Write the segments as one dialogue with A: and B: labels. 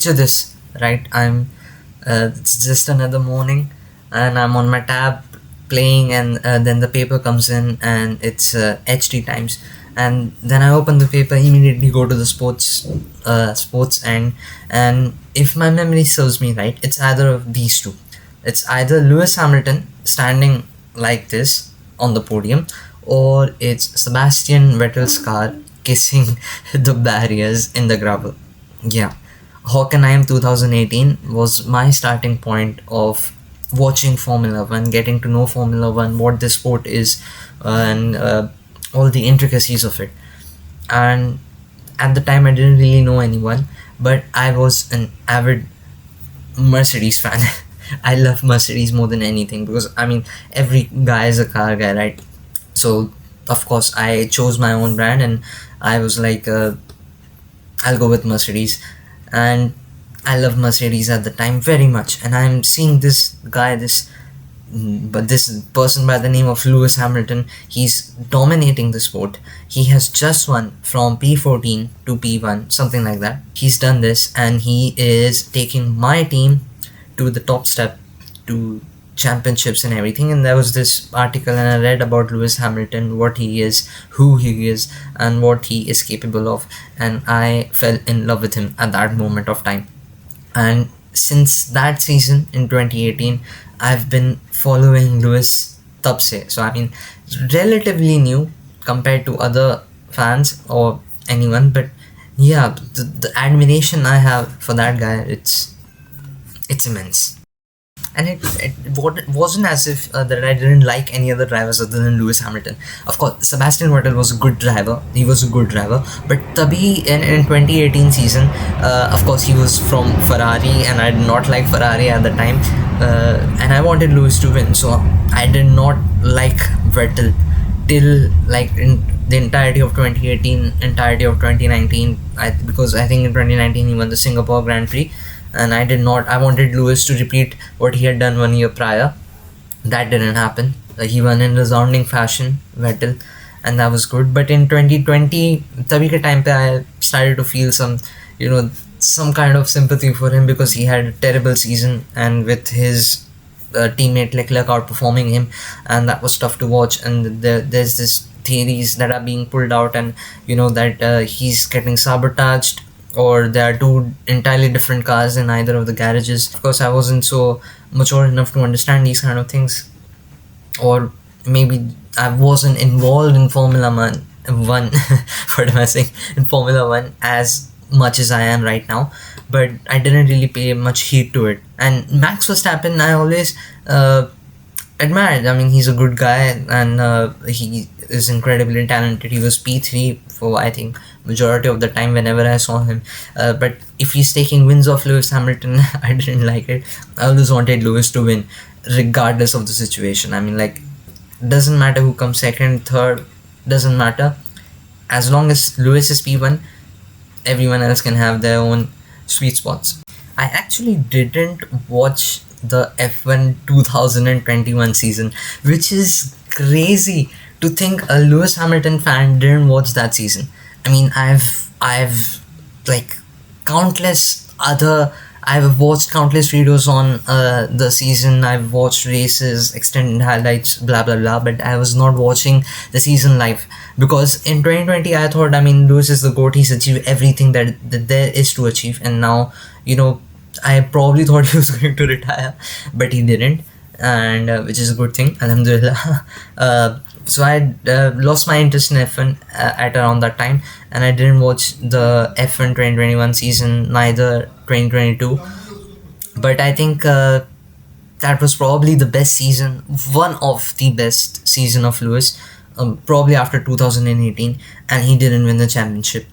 A: picture this, right? It's just another morning, and I'm on my tab playing, and then the paper comes in, and it's HT Times, and then I open the paper, immediately go to the sports end, and if my memory serves me right, it's either of these two. It's either Lewis Hamilton standing like this on the podium, or it's Sebastian Vettel's car kissing the barriers in the gravel. Yeah, Hockenheim 2018 was my starting point of watching Formula One, getting to know Formula One, what this sport is, and all the intricacies of it. And at the time, I didn't really know anyone, but I was an avid Mercedes fan. I love Mercedes more than anything because I mean, every guy is a car guy, right? So, of course, I chose my own brand, and I was like, I'll go with Mercedes. And I love Mercedes at the time very much. And I'm seeing this guy, this person by the name of Lewis Hamilton. He's dominating the sport. He has just won from P14 to P1, something like that. He's done this, and he is taking my team to the top step, to championships and everything. And there was this article, and I read about Lewis Hamilton, what he is, who he is, and what he is capable of, and I fell in love with him at that moment of time. And since that season in 2018, I've been following Lewis tab se. So I mean, relatively new compared to other fans or anyone, but yeah, the admiration I have for that guy, it's immense. And it wasn't as if that I didn't like any other drivers other than Lewis Hamilton. Of course, Sebastian Vettel was a good driver. He was a good driver. But Tabhi in 2018 season, of course, he was from Ferrari, and I did not like Ferrari at the time. And I wanted Lewis to win, so I did not like Vettel till like in the entirety of 2018, entirety of 2019. Because I think in 2019 he won the Singapore Grand Prix, and I wanted Lewis to repeat what he had done 1 year prior. That didn't happen. He won in resounding fashion, Vettel, and that was good. But in 2020, तभी के time पे I started to feel some kind of sympathy for him, because he had a terrible season, and with his teammate Leclerc outperforming him, and that was tough to watch. And there's this theories that are being pulled out, and that he's getting sabotaged, or there are two entirely different cars in either of the garages. Of course, I wasn't so mature enough to understand these kind of things, or maybe I wasn't involved in Formula One. What am I saying? In Formula One as much as I am right now, but I didn't really pay much heed to it. And Max Verstappen, I always admired. I mean, he's a good guy, and he is incredibly talented. He was P3 for, I think, majority of the time whenever I saw him. But if he's taking wins off Lewis Hamilton, I didn't like it. I always wanted Lewis to win, regardless of the situation. I mean, like, doesn't matter who comes second, third, doesn't matter. As long as Lewis is P1, everyone else can have their own sweet spots. I actually didn't watch the F1 2021 season, which is crazy to think a Lewis Hamilton fan didn't watch that season. I mean, I've like I've watched countless videos on the season. I've watched races, extended highlights, blah blah blah, but I was not watching the season live, because in 2020 I thought, I mean, Lewis is the GOAT. He's achieved everything that there is to achieve, and now I probably thought he was going to retire, but he didn't, and which is a good thing, alhamdulillah. So I lost my interest in F1 at around that time, and I didn't watch the F1 2021 season, neither 2022. But I think that was probably the best season, one of the best season of Lewis, probably after 2018, and he didn't win the championship.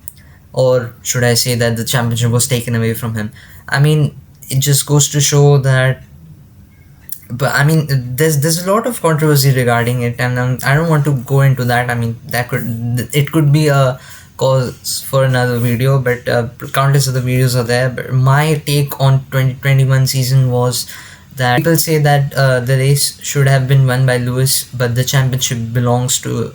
A: Or should I say that the championship was taken away from him? I mean, it just goes to show that. But I mean, there's a lot of controversy regarding it, and I don't want to go into that. I mean, it could be a cause for another video, but countless other videos are there. But my take on 2021 season was that people say that the race should have been won by Lewis, but the championship belongs to,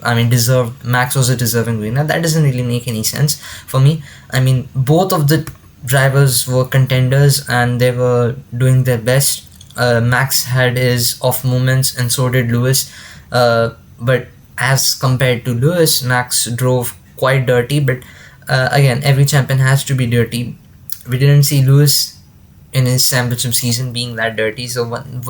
A: Max was a deserving winner. That doesn't really make any sense for me. I mean, both of the drivers were contenders and they were doing their best. Max had his off moments, and so did Lewis. But as compared to Lewis, Max drove quite dirty. But again, every champion has to be dirty. We didn't see Lewis in his championship season being that dirty, so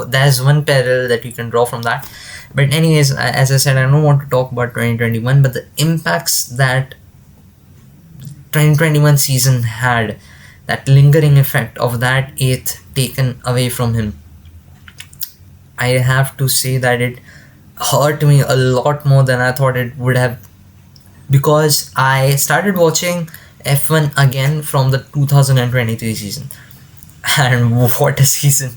A: there's one parallel that you can draw from that. But anyways, as I said, I don't want to talk about 2021, but the impacts that 2021 season had, that lingering effect of that eighth taken away from him, I have to say that it hurt me a lot more than I thought it would have, because I started watching F1 again from the 2023 season. And what a season.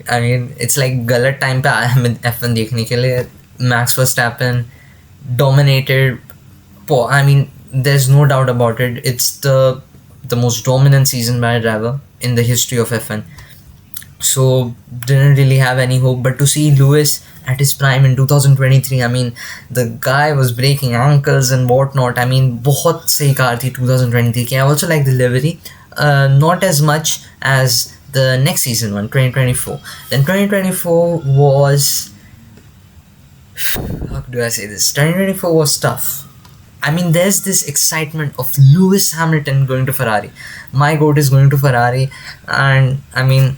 A: I mean, it's like गलत time पे आया मैं F1 देखने के लिए. Max Verstappen dominated. I mean, there's no doubt about it. It's the most dominant season by a driver in the history of F1. So didn't really have any hope. But to see Lewis at his prime in 2023, I mean, the guy was breaking ankles and whatnot. I mean, बहुत सही car थी 2023 की. I also like the livery. Not as much as the next season one, 2024. Then 2024 was, how do I say this? 2024 was tough. I mean, there's this excitement of Lewis Hamilton going to Ferrari. My goat is going to Ferrari, and I mean,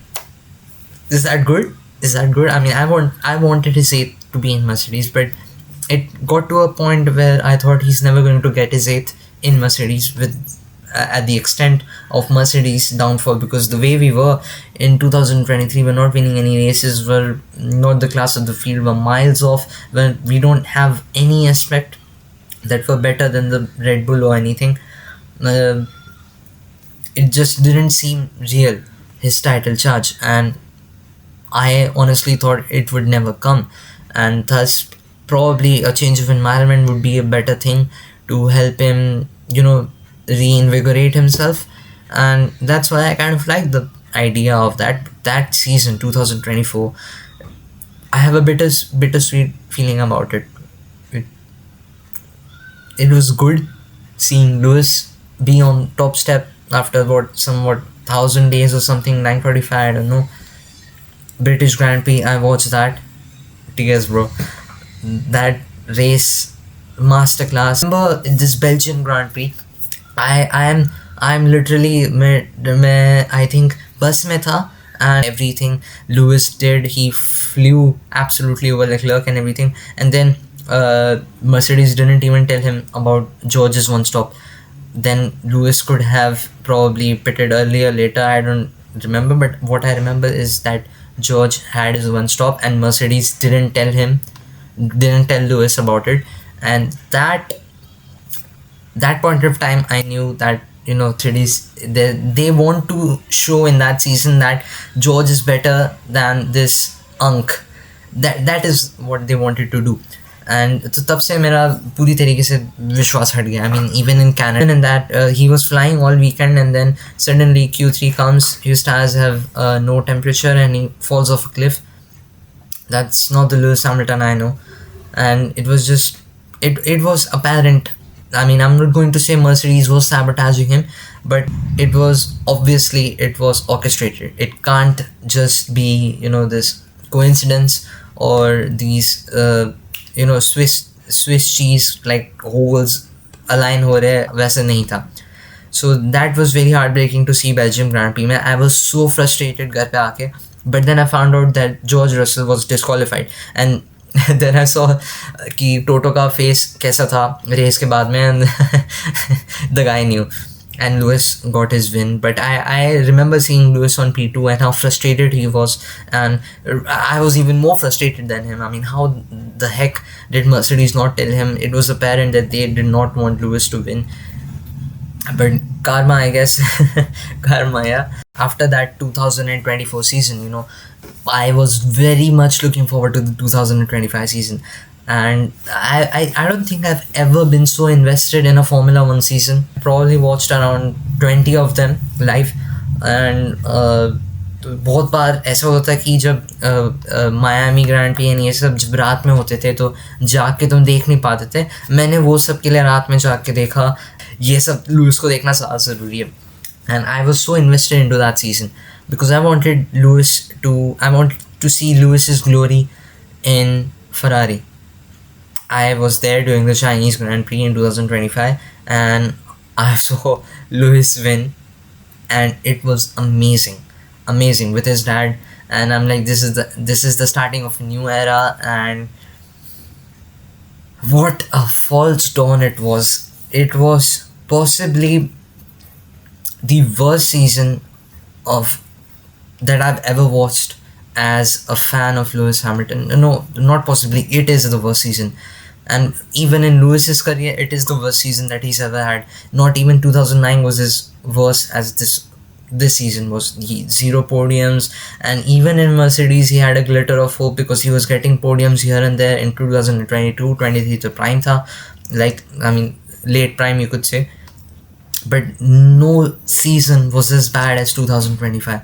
A: is that good? Is that good? I mean, I wanted his eighth to be in Mercedes, but it got to a point where I thought he's never going to get his eighth in Mercedes with at the extent of Mercedes downfall, because the way we were in 2023, we're not winning any races, we're not the class of the field, we're miles off, when we don't have any aspect that were better than the Red Bull or anything. It just didn't seem real, his title charge, and I honestly thought it would never come, and thus probably a change of environment would be a better thing to help him, reinvigorate himself. And that's why I kind of like the idea of that season 2024. I have a bittersweet feeling about it. It was good seeing Lewis be on top step after somewhat 1,000 days or something, 945, I don't know. British Grand Prix, I watched that. Tears, bro. That race, masterclass. Remember this Belgian Grand Prix? I'm literally I think bus mein tha, and everything Lewis did, he flew absolutely over Leclerc and everything, and then Mercedes didn't even tell him about George's one stop. Then Lewis could have probably pitted earlier, later, I don't remember, but what I remember is that George had his one stop and Mercedes didn't tell Lewis about it. And that point of time, I knew that 3Ds, they want to show in that season that George is better than this Unk. That is what they wanted to do. And तो तब से मेरा पूरी तरीके से विश्वास हट गया. I mean, even in Canada, in that he was flying all weekend, and then suddenly Q3 comes, his tires have no temperature, and he falls off a cliff. That's not the Lewis Hamilton I know. And it was just, it was apparent. I mean, I'm not going to say Mercedes was sabotaging him, but it was orchestrated. It can't just be, this coincidence or these, Swiss cheese like holes align हो रहे, वैसे नहीं था. So that was very heartbreaking to see Belgium Grand Prix. I was so frustrated घर पे आके, but then I found out that George Russell was disqualified, and then I saw कि टोटो का फेस कैसा था रेस के बाद में, and the guy knew, and Lewis got his win. But I remember seeing Lewis on P2 and how frustrated he was, and I was even more frustrated than him. I mean, how the heck did Mercedes not tell him? It was apparent that they did not want Lewis to win. But karma, I guess. Karma, yeah. After that 2024 season, I was very much looking forward to the 2025 season. And I don't think I've ever been so invested in a Formula 1 season. Probably watched around 20 of them live. And बहुत बार ऐसा होता कि जब Miami grand pre ये सब जब रात में होते थे तो जाग के तुम देख नहीं पाते थे. मैंने वो सब के लिए रात में जाग के देखा. ये सब लूइस को देखना ज़्यादा ज़रूरी है. and I was so invested into that season because I wanted to see Lewis's glory in Ferrari. I was there during the Chinese Grand Prix in 2025, and I saw Lewis win, and it was amazing, amazing with his dad. And I'm like, this is the starting of a new era, and what a false dawn it was. It was possibly the worst season of that I've ever watched as a fan of Lewis Hamilton. No, not possibly. It is the worst season. And even in Lewis's career, it is the worst season that he's ever had. Not even 2009 was as worse as this season was. Zero podiums, and even in Mercedes, he had a glitter of hope because he was getting podiums here and there in 2022, 23 to prime tha. Like, I mean, late prime, you could say. But no season was as bad as 2025.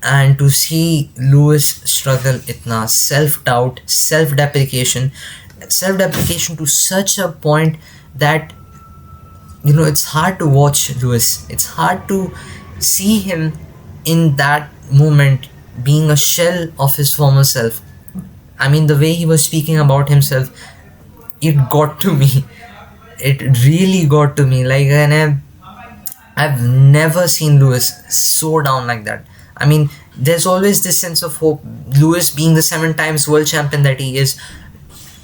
A: And to see Lewis struggle itna, self-doubt, self-deprecation to such a point that, it's hard to watch Lewis. It's hard to see him in that moment being a shell of his former self. I mean, the way he was speaking about himself, it got to me. It really got to me. Like, and I've never seen Lewis so down like that. I mean, there's always this sense of hope. Lewis being the 7 times world champion that he is,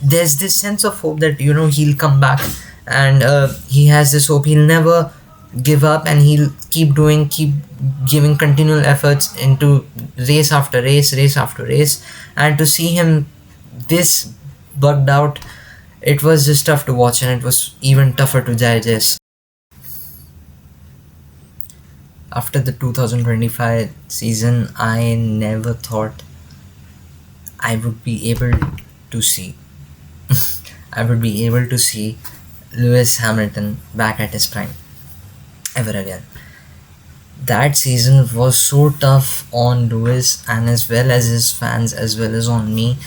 A: there's this sense of hope that, he'll come back, and he has this hope. He'll never give up, and he'll keep giving continual efforts into race after race after race. And to see him this bugged out, it was just tough to watch, and it was even tougher to digest. After the 2025 season, I never thought I would be able to see I would be able to see Lewis Hamilton back at his prime ever again. That season was so tough on Lewis and as well as his fans, as well as on me,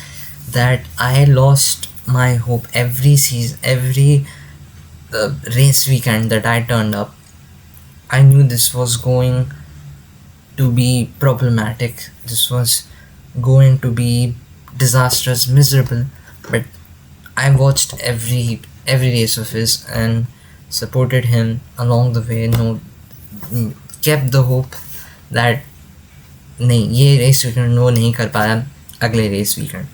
A: that I lost my hope every season, every race weekend that I turned up. I knew this was going to be problematic. This was going to be disastrous, miserable. But I watched every race of his and supported him along the way. Kept the hope that नहीं, ये race weekend वो नहीं कर पाया, अगले race weekend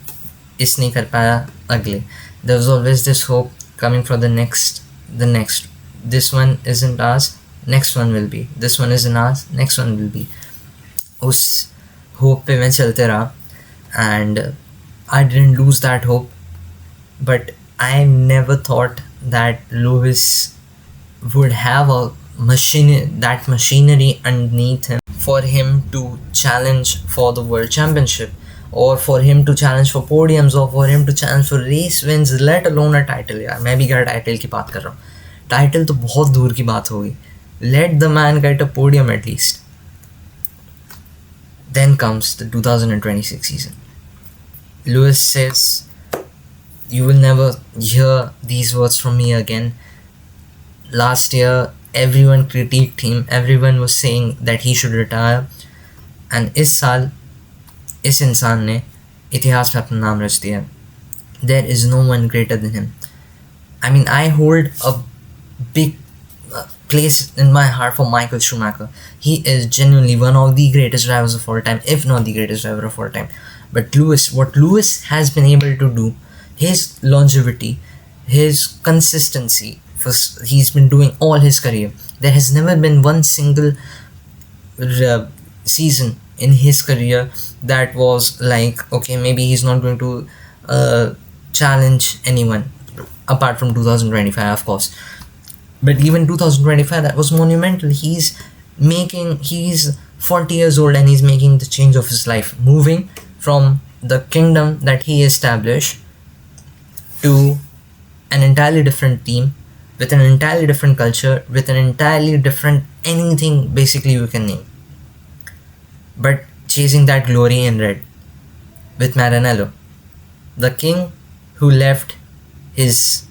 A: इस नहीं कर पाया, अगले. There was always this hope coming for the next. This one isn't ours, next one will be. This one isn't ours, next one will be. उस hope पे मैं चलते रहा, and I didn't lose that hope. But I never thought that Lewis would have that machinery underneath him for him to challenge for the world championship, or for him to challenge for podiums, or for him to challenge for race wins, let alone a title. यार मैं भी क्या title की बात कर रहा हूँ. Title तो बहुत दूर की बात होगी. Let the man get a podium at least. Then comes the 2026 season. Lewis says, "You will never hear these words from me again." Last year, everyone critiqued him. Everyone was saying that he should retire. And इस साल इस इंसान ने इतिहास में अपना नाम रच दिया. There is no one greater than him. I mean, I hold a big place in my heart for Michael Schumacher. He is genuinely one of the greatest drivers of all time, if not the greatest driver of all time. But what Lewis has been able to do, his longevity, his consistency, he's been doing all his career. There has never been one single season in his career that was like, okay, maybe he's not going to challenge anyone, apart from 2025, of course. But even 2025, that was monumental. He's 40 years old, and he's making the change of his life, moving from the kingdom that he established to an entirely different team, with an entirely different culture, with an entirely different anything basically you can name. But chasing that glory in red with Maranello, the king who left his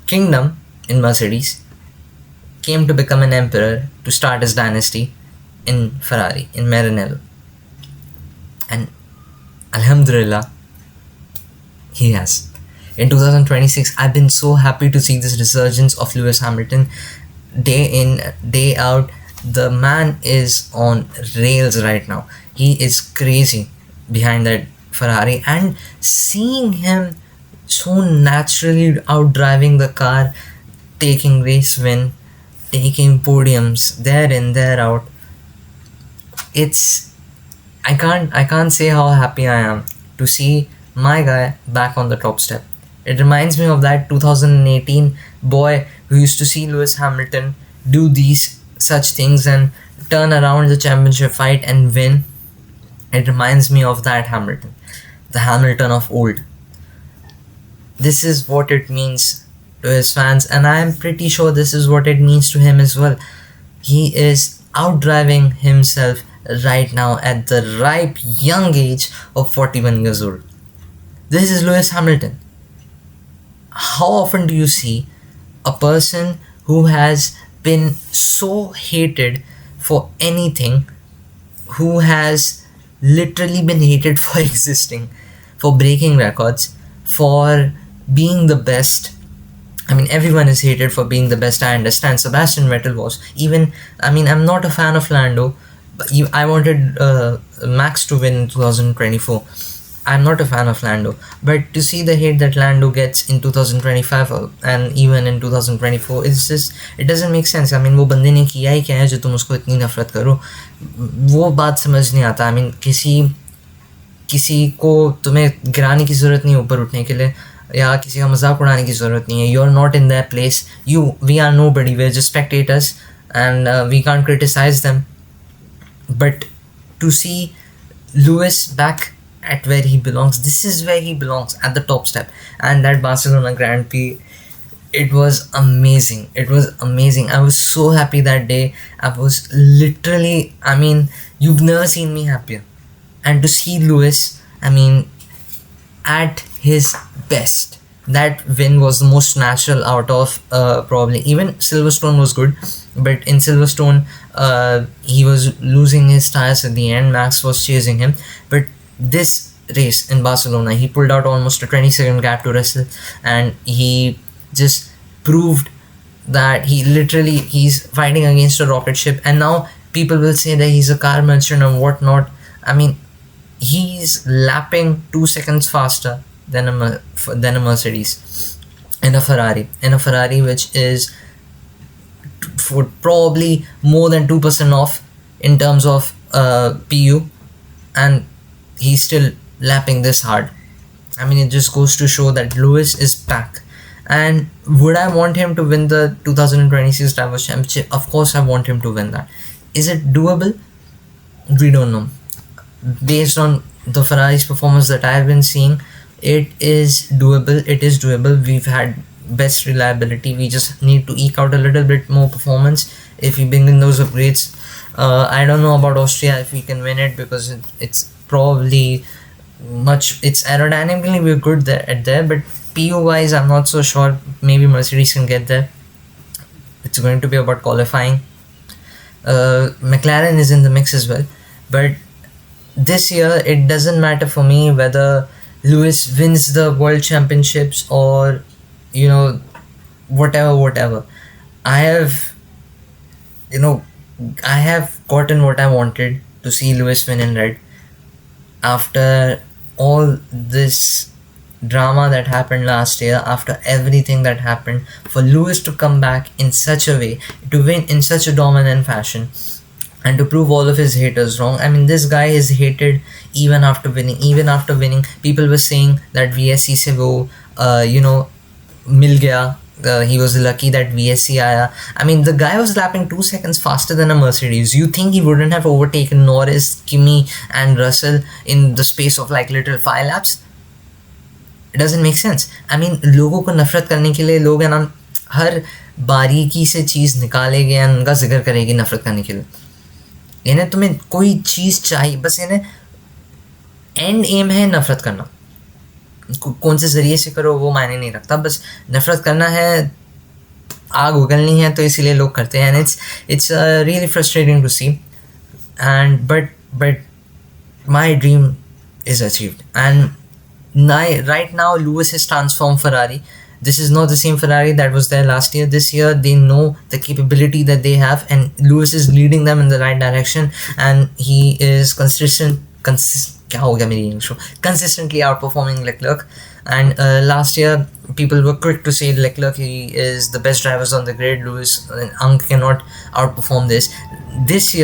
A: kingdom in Mercedes came to become an emperor to start his dynasty in Ferrari, in Maranello. And Alhamdulillah, he has. In 2026, I've been so happy to see this resurgence of Lewis Hamilton day in, day out. The man is on rails right now. He is crazy behind that Ferrari, and seeing him so naturally out driving the car, taking race win, taking podiums there in, there out. It's I can't say how happy I am to see my guy back on the top step. It reminds me of that 2018 boy who used to see Lewis Hamilton do these such things and turn around the championship fight and win. It reminds me of that Hamilton, the Hamilton of old. This is what it means to his fans, and I am pretty sure this is what it means to him as well. He is outdriving himself right now at the ripe young age of 41 years old. This is Lewis Hamilton. How often do you see a person who has been so hated for anything, who has literally been hated for existing, for breaking records, for being the best? I mean, everyone is hated for being the best, I understand. Sebastian Vettel was. Even, I mean, I'm not a fan of Lando, but I wanted Max to win in 2024. I'm not a fan of Lando, but to see the hate that Lando gets in 2025 and even in 2024, it's just, it doesn't make sense. I mean, वो बंदे ने किया ही क्या है जो तुम उसको इतनी नफरत करो? वो बात समझ नहीं आता. I mean, किसी को तुम्हें गिराने की ज़रूरत नहीं ऊपर उठने के लिए, या किसी का मजाक उड़ाने की ज़रूरत नहीं है. You are not in their place. We are nobody. We are just spectators, and we can't criticize them. But to see Lewis back at where he belongs, this is where he belongs, at the top step. And that Barcelona Grand Prix, it was amazing. It was amazing. I was so happy that day. I was literally, I mean, you've never seen me happier. And to see Lewis, I mean, at his best, that win was the most natural out of probably, even Silverstone was good, but in Silverstone he was losing his tires at the end. Max was chasing him, but this race in Barcelona, he pulled out almost a 20-second gap to Russell, and he just proved that he's fighting against a rocket ship. And now people will say that he's a car merchant and whatnot. I mean, he's lapping 2 seconds faster than a Mercedes in a Ferrari which is for probably more than 2% off in terms of PU, and he's still lapping this hard. I mean, it just goes to show that Lewis is back. And would I want him to win the 2026 Drivers' Championship? Of course I want him to win that. Is it doable? We don't know. Based on the Ferrari's performance that I've been seeing, it is doable. We've had best reliability. We just need to eke out a little bit more performance if we bring in those upgrades. I don't know about Austria if we can win it, because it's probably it's aerodynamically we're good there, but PU wise I'm not so sure. Maybe Mercedes can get there. It's going to be about qualifying. McLaren is in the mix as well, but this year it doesn't matter for me whether Lewis wins the world championships or whatever. I have gotten what I wanted, to see Lewis win in red. After all this drama that happened last year, after everything that happened, for Lewis to come back in such a way, to win in such a dominant fashion, and to prove all of his haters wrong. I mean, this guy is hated even after winning. People were saying that VSC se wo mil gaya. He was lucky that VSC aaya. I mean, the guy was lapping 2 seconds faster than a Mercedes. You think he wouldn't have overtaken Norris, Kimi and Russell in the space of like little 5 laps? It doesn't make sense. I mean, लोगों को नफरत करने के लिए लोग है ना हर बारीकी से चीज़ निकालेंगे और उनका जिक्र करेगी नफरत करने के लिए. इन्हें तुम्हें कोई चीज़ चाहिए, बस इन्हें एंड एम है नफरत करना. कौन से ज़रिए से करो वो मायने नहीं रखता, बस नफरत करना है आग उगलनी है तो इसीलिए लोग करते हैं, and it's really frustrating to see. And but my dream is achieved. And right now, Lewis has transformed Ferrari. This is not the same Ferrari that was there last year. This year, they know the capability that they have, and Lewis is leading them in the right direction. And he is consistently outperforming Leclerc. And last year, people were quick to say Leclerc, he is the best drivers on the grid. Lewis and cannot outperform this. This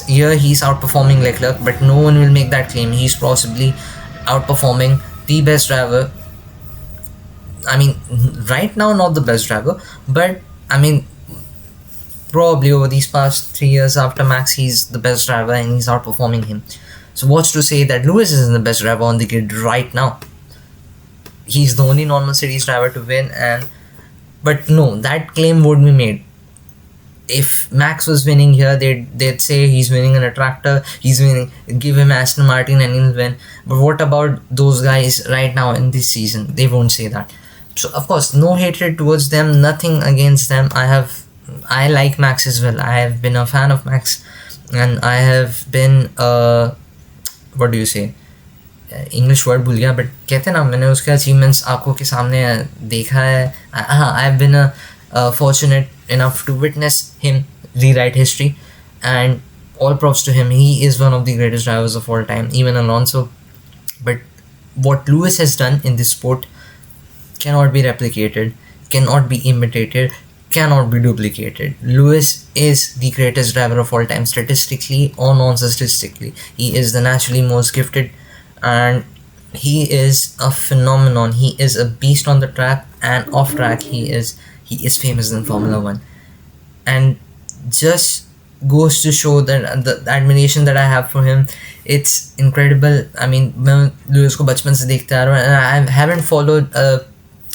A: year he's outperforming Leclerc, but no one will make that claim. He's possibly outperforming the best driver. I mean, right now not the best driver, but I mean, probably over these past 3 years after Max, he's the best driver and he's outperforming him. So what's to say that Lewis isn't the best driver on the grid right now? He's the only normal series driver to win, but no, that claim would be made. If Max was winning here, they'd say he's winning in a tractor, he's winning, give him Aston Martin and he'll win. But what about those guys right now in this season? They won't say that. So of course, no hatred towards them, nothing against them. I like Max as well. I have been a fan of Max, and I have been what do you say, English word भूल गया, but कहते हैं ना, मैंने उसके achievements आंखों के सामने देखा है. हाँ, I have been fortunate enough to witness him rewrite history, and all props to him. He is one of the greatest drivers of all time, even Alonso. But what Lewis has done in this sport cannot be replicated, cannot be imitated, cannot be duplicated. Lewis is the greatest driver of all time, statistically or non-statistically. He is the naturally most gifted, and he is a phenomenon. He is a beast on the track, and off track he is famous in Formula 1. And just goes to show that the admiration that I have for him, it's incredible. I mean, मैं Lewis को बचपन से देखते आ रहा हूँ, and I haven't followed a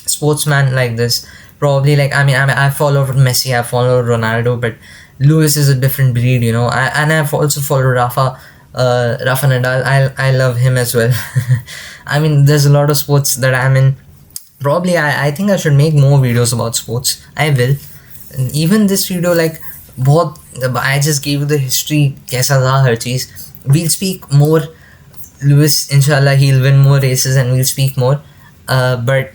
A: sportsman like this. Probably like, I followed Messi, I followed Ronaldo, but Lewis is a different breed, you know. I've also followed Rafa Nadal. I love him as well. I mean, there's a lot of sports that I'm in. Probably I think I should make more videos about sports. I will. And even this video, like, I just gave you the history, कैसा था हर चीज़. We'll speak more. Lewis, inshallah, he'll win more races and we'll speak more. But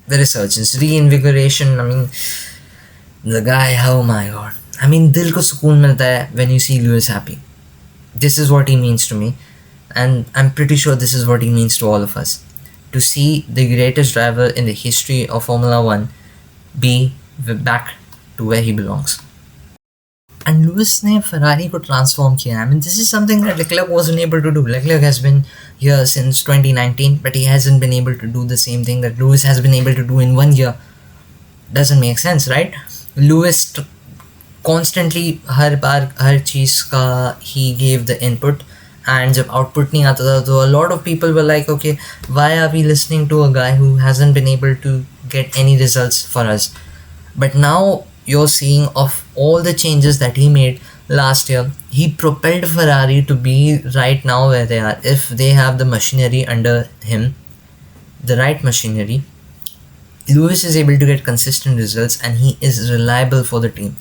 A: the resurgence, reinvigoration, I mean, the guy, oh my god. I mean, दिल को सुकून मिलता है when you see Lewis happy. This is what he means to me. And I'm pretty sure this is what he means to all of us. To see the greatest driver in the history of Formula 1 be back to where he belongs. And Lewis ने Ferrari को transform किया. I mean, this is something that Leclerc wasn't able to do. Leclerc has been here since 2019, but he hasn't been able to do the same thing that Lewis has been able to do in 1 year. Doesn't make sense, right? Lewis constantly हर बार हर चीज़ का he gave the input. And जब output नहीं आता था, तो a lot of people were like, okay, why are we listening to a guy who hasn't been able to get any results for us? But now you're seeing of all the changes that he made last year, he propelled Ferrari to be right now where they are. If they have the machinery under him, the right machinery, Lewis is able to get consistent results, and he is reliable for the team.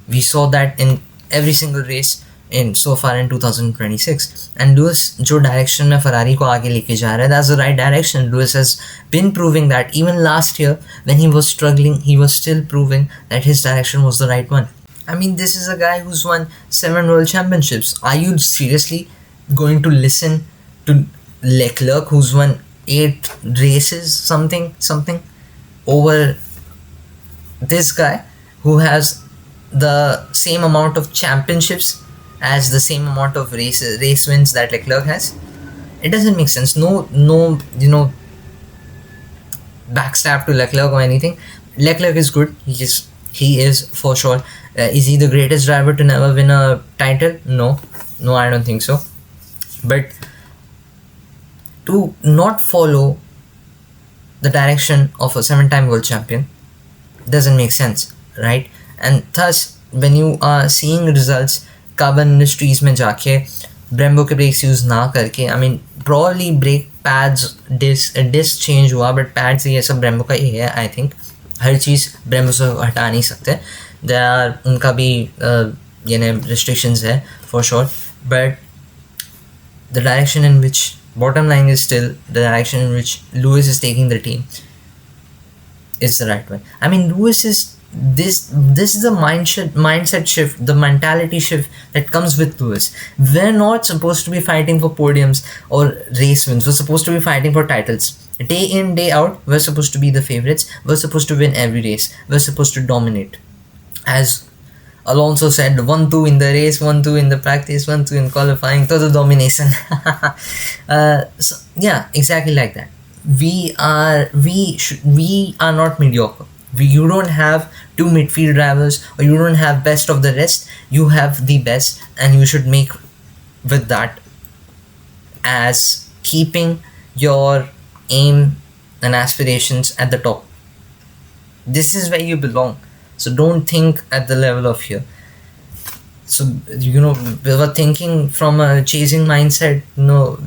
A: We saw that in every single race in so far in 2026. And Lewis जो direction में Ferrari को आगे लेके जा रहा है, that's the right direction. Lewis has been proving that. Even last year when he was struggling, he was still proving that his direction was the right one. I mean, this is a guy who's won 7 world championships. Are you seriously going to listen to Leclerc, who's won 8 races, something over this guy who has the same amount of championships as the same amount of race wins that Leclerc has? It doesn't make sense. No, you know, backstab to Leclerc or anything. Leclerc is good. He is for sure. Is he the greatest driver to never win a title? No, I don't think so. But to not follow the direction of a 7-time world champion doesn't make sense, right? And thus, when you are seeing results, carbon industries में जाके Brembo के breaks use ना करके, I mean probably brake pads disk change हुआ, but pads ये सब Brembo का ही है I think. Her cheese Brembo से हटा नहीं सकते, देयर आर उनका भी यानी restrictions है for sure, but the direction in which, bottom line is still the direction in which Lewis is taking the team is the right one. I mean, Lewis is this is the mindset shift, the mentality shift that comes with Lewis. We're not supposed to be fighting for podiums or race wins. We're supposed to be fighting for titles. Day in, day out, we're supposed to be the favorites. We're supposed to win every race. We're supposed to dominate. As Alonso said, 1-2 in the race, 1-2 in the practice, 1-2 in qualifying, total domination. So yeah, exactly like that. We are not mediocre. You don't have two midfield drivers, or you don't have best of the rest. You have the best, and you should make with that as keeping your aim and aspirations at the top. This is where you belong. So don't think at the level of here. So we were thinking from a chasing mindset.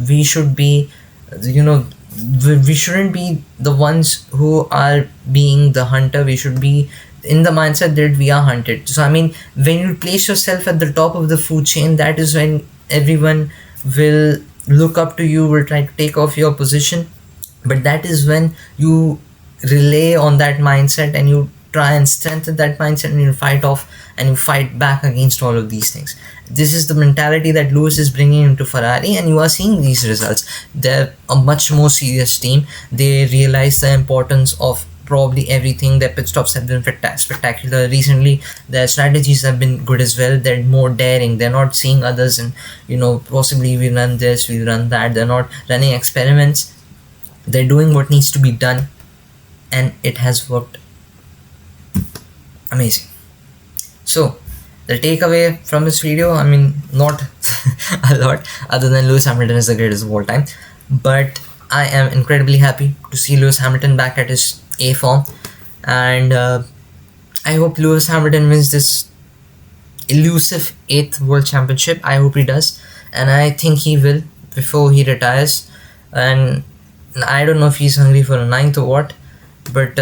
A: We should be, we shouldn't be the ones who are being the hunter. We should be in the mindset that we are hunted. So I mean, when you place yourself at the top of the food chain, that is when everyone will look up to you, will try to take off your position. But that is when you rely on that mindset, and you try and strengthen that mindset, and you fight off and you fight back against all of these things. This is the mentality that Lewis is bringing into Ferrari, and you are seeing these results. They're a much more serious team. They realize the importance of probably everything. Their pit stops have been spectacular recently. Their strategies have been good as well. They're more daring. They're not seeing others and possibly we run this, we run that. They're not running experiments. They're doing what needs to be done, and it has worked amazing. So the takeaway from this video, I mean, not a lot other than Lewis Hamilton is the greatest of all time, but I am incredibly happy to see Lewis Hamilton back at his A form, and I hope Lewis Hamilton wins this elusive 8th World Championship. I hope he does, and I think he will before he retires. And I don't know if he's hungry for a 9th or what, but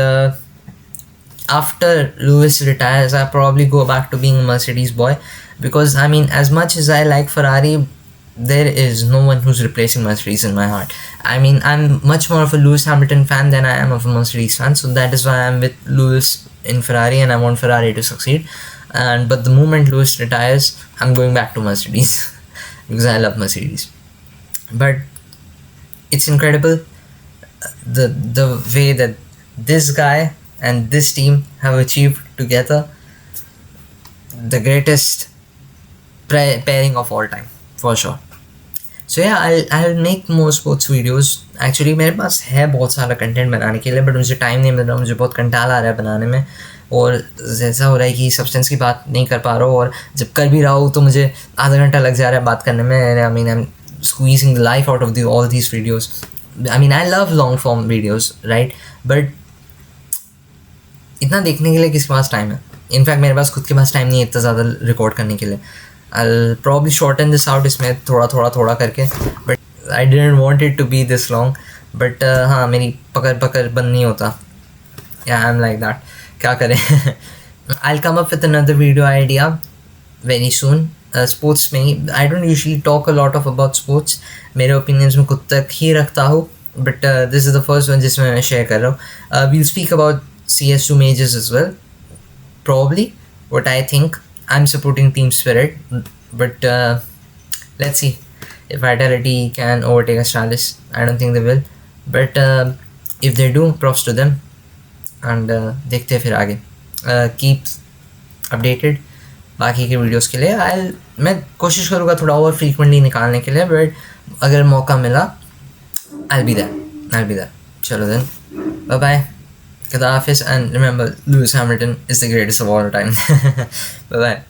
A: after Lewis retires, I'll probably go back to being a Mercedes boy, because I mean, as much as I like Ferrari, there is no one who's replacing Mercedes in my heart. I mean, I'm much more of a Lewis Hamilton fan than I am of a Mercedes fan, so that is why I'm with Lewis in Ferrari, and I want Ferrari to succeed. But the moment Lewis retires, I'm going back to Mercedes because I love Mercedes. But it's incredible the way that this guy and this team have achieved together the greatest pairing of all time, for sure. So yeah, I'll make more sports videos. Actually मेरे पास है बहुत सारा content बनाने के लिए, but मुझे time नहीं मिल रहा, मुझे बहुत कंटाला आ रहा है बनाने में, और ऐसा हो रहा है कि सब्सटेंस की बात नहीं कर पा रहा हूँ, और जब कर भी रहा हूँ तो मुझे आधा घंटा लग जा रहा है बात करने में. I mean, I'm squeezing the life out of all these videos. I mean, I love long form videos, right? But इतना देखने के लिए किसके पास टाइम है? इनफैक्ट मेरे पास खुद के पास टाइम नहीं है इतना ज़्यादा रिकॉर्ड करने के लिए. I'll probably shorten this out इसमें थोड़ा करके, but I didn't want it to be this long. But हाँ, मेरी पकड़ बंद नहीं होता. Yeah, I'm like that. क्या करें? I'll come up with another video idea very soon. Sports में I don't usually talk a lot about sports. मेरे opinions में खुद तक ही रखता हूँ, but this is the first one जिसमें मैं share कर रहा हूँ. We'll speak about CS2 majors as well. Probably what I think. I'm supporting Team Spirit, but let's see if Vitality can overtake Astralis. I don't think they will, but if they do, props to them. And देखते हैं फिर आगे. Keep updated बाकी के videos के लिए. मैं कोशिश करूँगा थोड़ा और frequently निकालने के लिए, but अगर मौका मिला I'll be there. चलो then, bye bye. Khuda Hafiz, and remember, Lewis Hamilton is the greatest of all time. Bye bye.